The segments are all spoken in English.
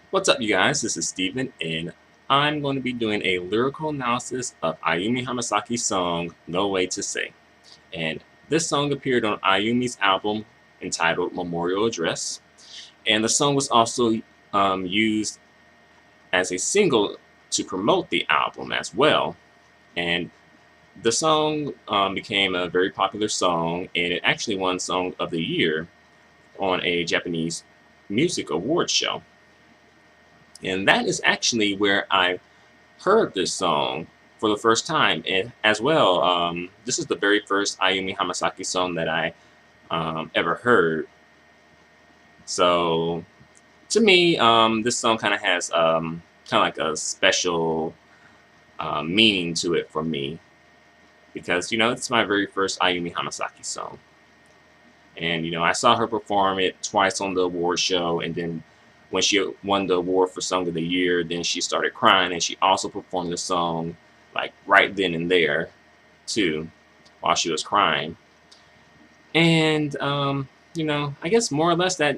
What's up, you guys? This is Steven, and I'm going to be doing a lyrical analysis of Ayumi Hamasaki's song, No Way to Say. And this song appeared on Ayumi's album entitled Memorial Address. And the song was also used as a single to promote the album as well. And the song became a very popular song, and it actually won Song of the Year on a Japanese music award show. And that is actually where I heard this song for the first time, and as well, this is the very first Ayumi Hamasaki song that I ever heard. So to me, this song kind of has kind of like a special meaning to it for me because it's my very first Ayumi Hamasaki song, and I saw her perform it twice on the award show, and then when she won the award for Song of the Year, then she started crying, and she also performed the song like right then and there, too, while she was crying. And I guess more or less that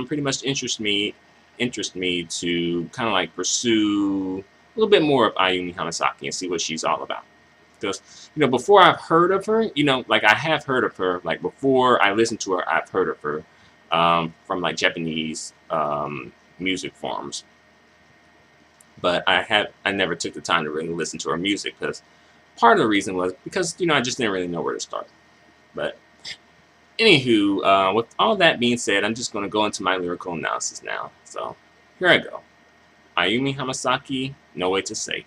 pretty much interest me to kind of like pursue a little bit more of Ayumi Hamasaki and see what she's all about. Because before I've heard of her, like I have heard of her, like before I listened to her, I've heard of her from like Japanese music forums. But I never took the time to really listen to her music because part of the reason was because I just didn't really know where to start. But anywho, with all that being said, I'm just going to go into my lyrical analysis now. So here I go. Ayumi Hamasaki, No Way to Say.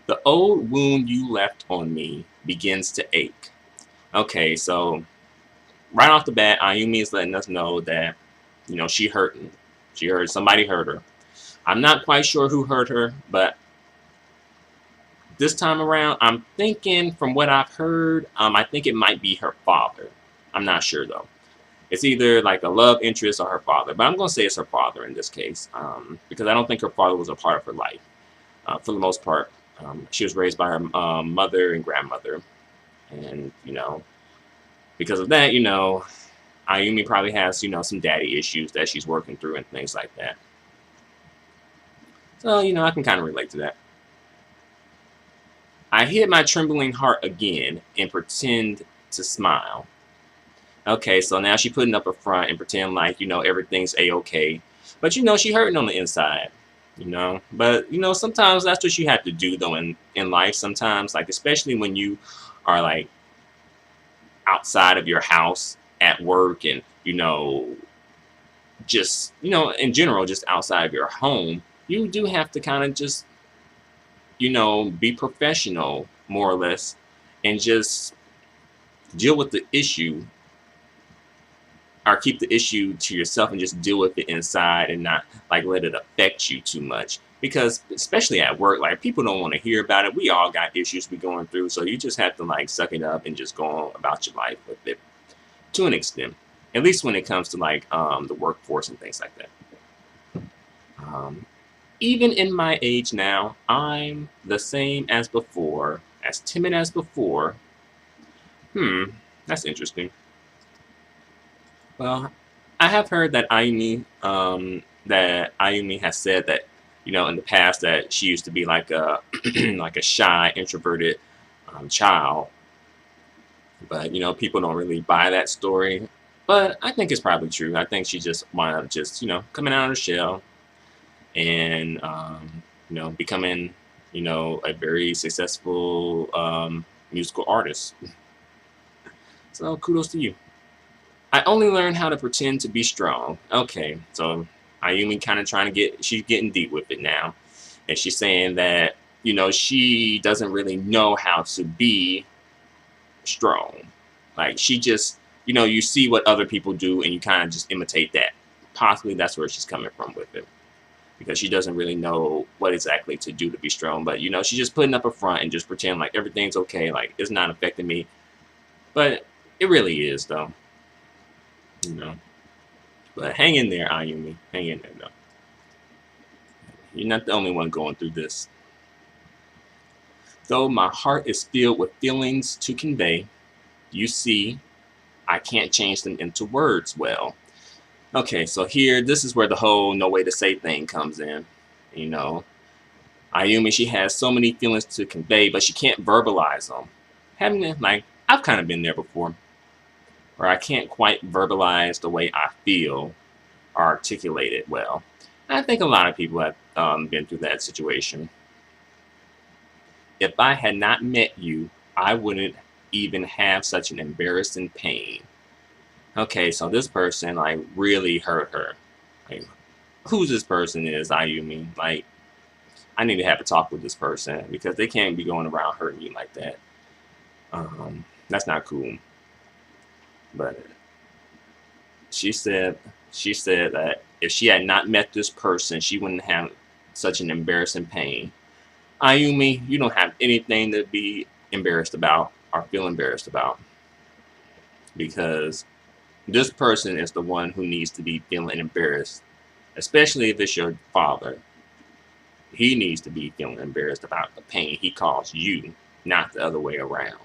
The old wound you left on me begins to ache. Okay, so right off the bat, Ayumi is letting us know that, she hurting. She heard somebody hurt her. I'm not quite sure who hurt her, but this time around, I'm thinking from what I've heard, I think it might be her father. I'm not sure though. It's either like a love interest or her father, but I'm going to say it's her father in this case because I don't think her father was a part of her life for the most part. She was raised by her mother and grandmother, and because of that, Ayumi probably has some daddy issues that she's working through and things like that. So I can kind of relate to that. I hit my trembling heart again and pretend to smile. Okay, so now she's putting up a front and pretend like everything's a-okay, but she hurting on the inside. But sometimes that's what you have to do though in life. Sometimes, like especially when you are like outside of your house at work and just in general just outside of your home, you do have to kind of just be professional more or less and just deal with the issue or keep the issue to yourself and just deal with it inside and not like let it affect you too much, because especially at work, like people don't want to hear about it. We all got issues we going through, so you just have to like suck it up and just go on about your life with it to an extent, at least when it comes to like the workforce and things like that. Even in my age now, I'm the same as before, as timid as before. That's interesting. Well, I have heard that Ayumi has said that in the past that she used to be like a like a shy, introverted child, but people don't really buy that story. But I think it's probably true. I think she just wound up just coming out of the shell and becoming a very successful musical artist. So kudos to you. I only learned how to pretend to be strong. Okay, so Ayumi kind of trying to she's getting deep with it now. And she's saying that, she doesn't really know how to be strong. Like she just, you see what other people do and you kind of just imitate that. Possibly that's where she's coming from with it. Because she doesn't really know what exactly to do to be strong. But, she's just putting up a front and just pretend like everything's okay. Like it's not affecting me. But it really is, though. you know. But hang in there, Ayumi. Hang in there, though. You're not the only one going through this. Though my heart is filled with feelings to convey, you see, I can't change them into words well. Okay, so here, this is where the whole no way to say thing comes in. You know, Ayumi, she has so many feelings to convey, but she can't verbalize them. Like, I've kind of been there before, where I can't quite verbalize the way I feel or articulate it well. I think a lot of people have been through that situation. If I had not met you, I wouldn't even have such an embarrassing pain. Okay, so this person like really hurt her. Like, who's this person is Ayumi? Like, I need to have a talk with this person because they can't be going around hurting you like that. That's not cool. But she said she said that if she had not met this person, she wouldn't have such an embarrassing pain. Ayumi, you don't have anything to be embarrassed about or feel embarrassed about because this person is the one who needs to be feeling embarrassed, especially if it's your father. He needs to be feeling embarrassed about the pain he caused you, not the other way around.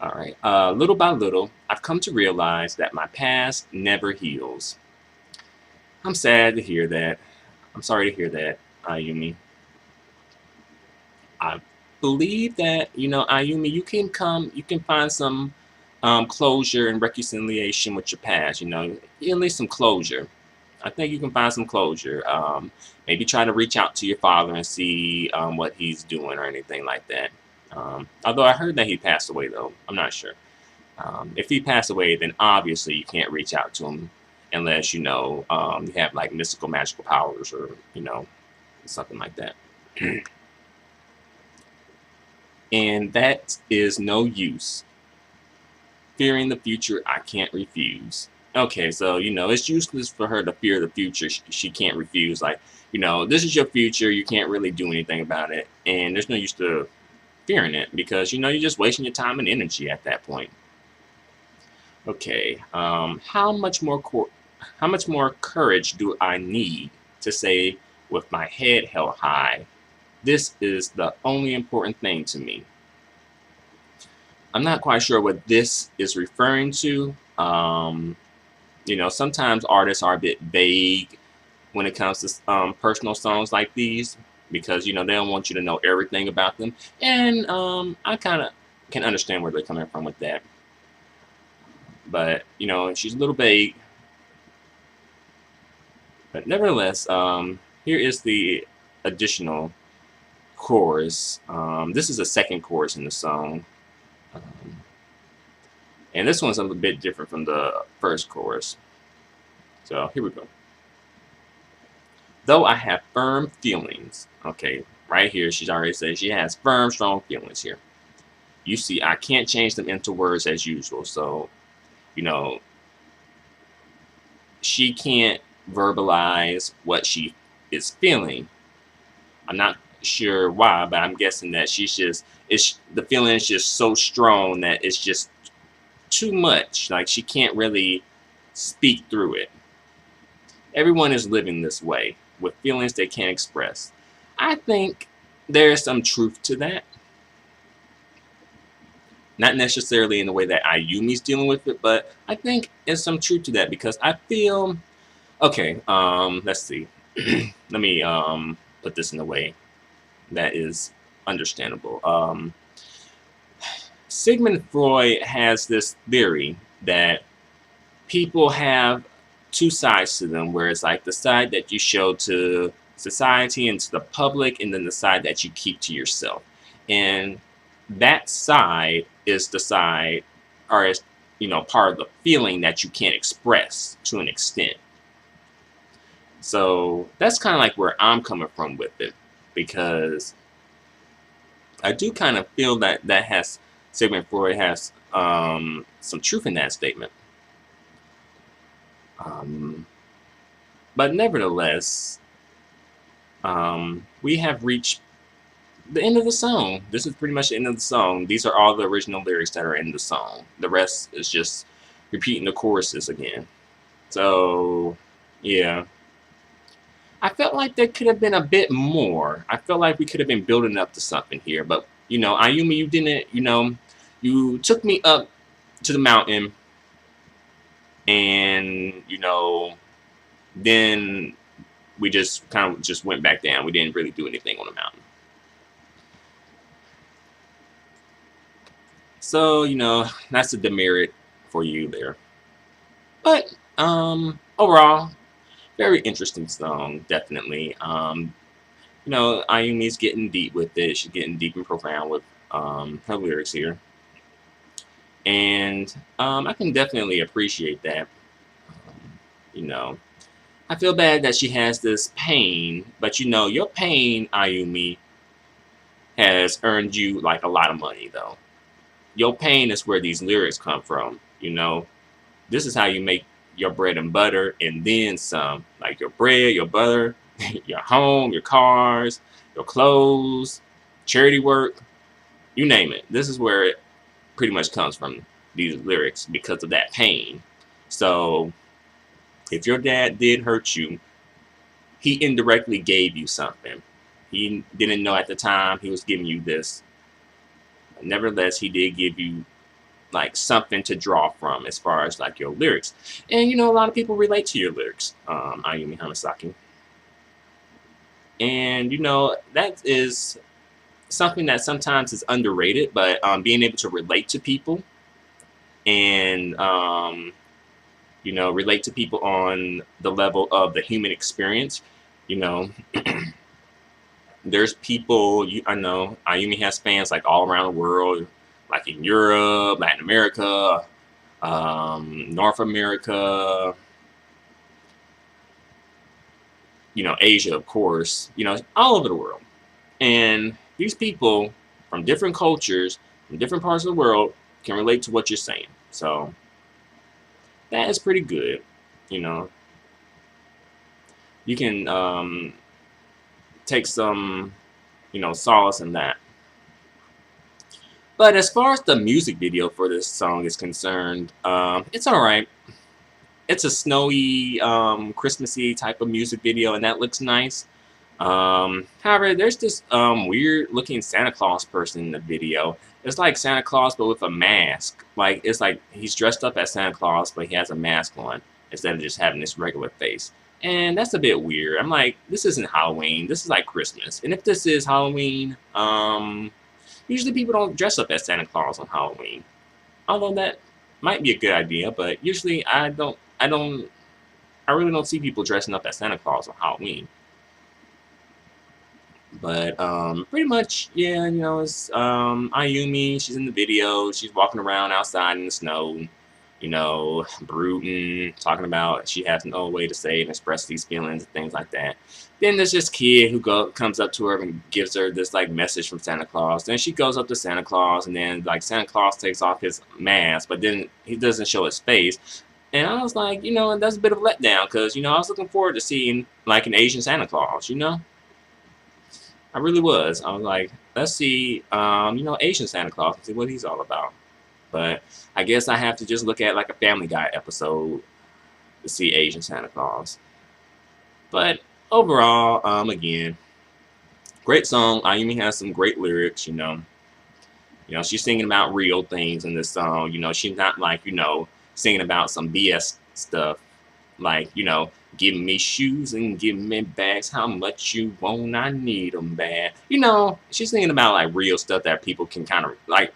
All right. Little by little, I've come to realize that my past never heals. I'm sad to hear that. I'm sorry to hear that, Ayumi. I believe that, Ayumi, you can find some closure and reconciliation with your past. At least some closure. I think you can find some closure. Maybe try to reach out to your father and see what he's doing or anything like that. Although I heard that he passed away, though. I'm not sure. If he passed away, then obviously you can't reach out to him unless, you have like mystical, magical powers or, something like that. And that is no use. Fearing the future, I can't refuse. Okay, so, it's useless for her to fear the future. She can't refuse. Like, this is your future. You can't really do anything about it. And there's no use to fearing it because, you're just wasting your time and energy at that point. Okay, how much more courage do I need to say with my head held high? This is the only important thing to me. I'm not quite sure what this is referring to. Sometimes artists are a bit vague when it comes to personal songs like these because, they don't want you to know everything about them. And I kind of can understand where they're coming from with that. But, she's a little vague. But nevertheless, here is the additional chorus. This is the second chorus in the song. And this one's a little bit different from the first chorus. So here we go. Though I have firm feelings. Okay, right here, she's already said she has firm, strong feelings here. You see, I can't change them into words as usual. So, she can't verbalize what she is feeling. I'm not sure why, but I'm guessing that the feeling is just so strong that it's just too much. Like she can't really speak through it. Everyone is living this way with feelings they can't express. I think there's some truth to that. Not necessarily in the way that Ayumi's dealing with it, but I think there's some truth to that because I feel okay, let's see. Let me put this in a way that is understandable. Sigmund Freud has this theory that people have two sides to them, where it's like the side that you show to society and to the public, and then the side that you keep to yourself. And that side is the side, or is part of the feeling that you can't express to an extent. So that's kind of like where I'm coming from with it, because I do kind of feel that Sigmund Freud has some truth in that statement. But nevertheless, we have reached the end of the song. This is pretty much the end of the song. These are all the original lyrics that are in the song. The rest is just repeating the choruses again. So, yeah. I felt like there could have been a bit more. I felt like we could have been building up to something here. But, Ayumi, you didn't, you took me up to the mountain. and then we just kind of just went back down. We didn't really do anything on the mountain. So that's a demerit for you there. But overall, very interesting song, definitely. Ayumi's getting deep with it. She's getting deep and profound with her lyrics here, and I can definitely appreciate that. You know, I feel bad that she has this pain, but your pain, Ayumi, has earned you like a lot of money, though. Your pain is where these lyrics come from. This is how you make your bread and butter, and then some. Like your bread, your butter, your home, your cars, your clothes, charity work, you name it. This is where it pretty much comes from, these lyrics, because of that pain. So if your dad did hurt you, he indirectly gave you something. He didn't know at the time he was giving you this. Nevertheless, he did give you like something to draw from as far as like your lyrics. And a lot of people relate to your lyrics, Ayumi Hamasaki. And that is something that sometimes is underrated, but being able to relate to people and relate to people on the level of the human experience. There's people, I know Ayumi has fans like all around the world, like in Europe, Latin America, North America, Asia, of course, all over the world. And these people from different cultures, from different parts of the world, can relate to what you're saying. So that is pretty good. You can take some, solace in that. But as far as the music video for this song is concerned, it's all right. It's a snowy, Christmassy type of music video, and that looks nice. However, there's this weird-looking Santa Claus person in the video. It's like Santa Claus, but with a mask. Like, it's like he's dressed up as Santa Claus, but he has a mask on instead of just having this regular face. And that's a bit weird. I'm like, this isn't Halloween. This is like Christmas. And if this is Halloween, usually people don't dress up as Santa Claus on Halloween. Although that might be a good idea, but usually I really don't see people dressing up as Santa Claus on Halloween. But pretty much, yeah, it's Ayumi. She's in the video. She's walking around outside in the snow, brooding, talking about she has no way to say and express these feelings and things like that. Then there's this kid who comes up to her and gives her this like message from Santa Claus. Then she goes up to Santa Claus, and then like Santa Claus takes off his mask, but then he doesn't show his face. And I was like, that's a bit of a letdown, because I was looking forward to seeing like an Asian Santa Claus, I really was. I was like, let's see, Asian Santa Claus and see what he's all about. But I guess I have to just look at like a Family Guy episode to see Asian Santa Claus. But overall, again, great song. Ayumi has some great lyrics, she's singing about real things in this song. She's not like, singing about some BS stuff. Like, give me shoes and give me bags. How much you want? I need them bad. She's thinking about like real stuff that people can kind of like,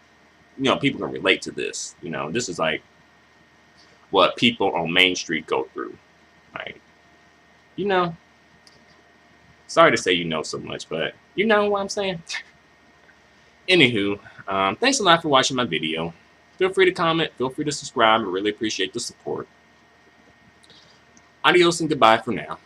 people can relate to this. This is like what people on Main Street go through. Like, sorry to say so much, but you know what I'm saying? Anywho, thanks a lot for watching my video. Feel free to comment. Feel free to subscribe. I really appreciate the support. Adios and goodbye for now.